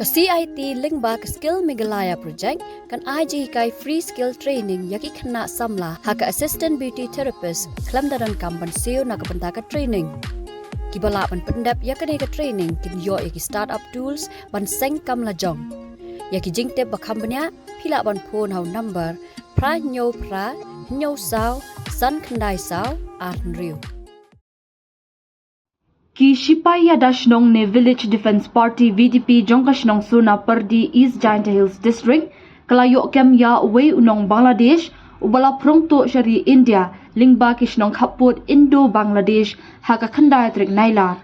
Ka CIT lingba ka skill Meghalaya project kan IG kai free skill training yaki khana samla haka assistant beauty therapist klamdaran kamban seo na kapanta ka training. Kibala ban pendap yakane ka training kin yo yaki startup tools ban seng kam la jong. Yaki jingte ba kambanya pila ban phone hau number pra nyo sao san khandai sao riu. Ki Shipaya Dashnong ne Village Defence Party VDP Jongkashnong Sonapyrdi East Giant Hills District kalayo kem ya away unong Bangladesh ubala prongto shari India lingba kishnong khaput Indo Bangladesh haka khandai trik nailar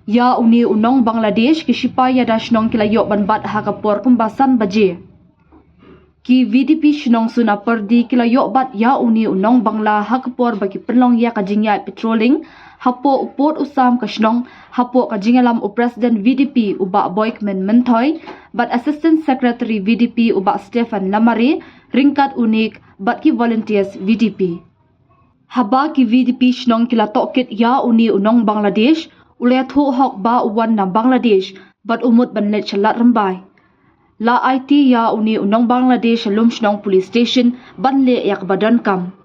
ya uni unong Bangladesh ki Shipaya Dashnong kilayo banbat haka por kumbasan baje ki VDP Shnong Sonapyrdi kilayo bat ya uni unong Bangla haka por bagi penlong ya kajingya patrolling hapo upot usam kashnong hapo kajingalam u President VDP uba Boykman Mentoy but Assistant Secretary VDP uba Stefan Lamare ringkat unik but ki volunteers VDP haba ki VDP shnong kila tokit ya uni unong Bangladesh ule thu hok ba uwan na Bangladesh but umut banlet chalat rambai la IT ya uni unong Bangladesh lum shnong police station banle yak badan kam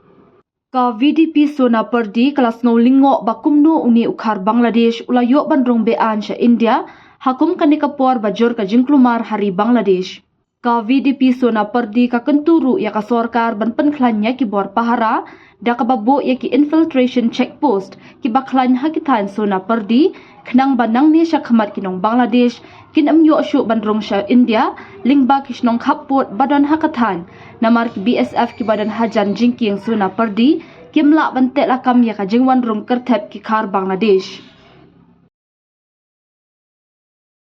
ka VDP Sonapyrdi kelas lingo bakumno uni ukhar Bangladesh ulayo bandrong bean sya India hakum kanikapor bajor ka jingklumar hari Bangladesh ka VDP Sonapyrdi ka kenturu ya ka sorkar ban penklanya ki bor pahara da ka babo ya ki infiltration checkpost ki baklan hakitan Sonapyrdi khnang banang ni sya khamat kinong Bangladesh kin amyo syu bandrong sya India lingba kishnong khapot badan hakatan namar ki BSF ki badan hajan jingking Sonapyrdi kimla bantek lakam ya ka jingwan rong kerthep ki khar Bangladesh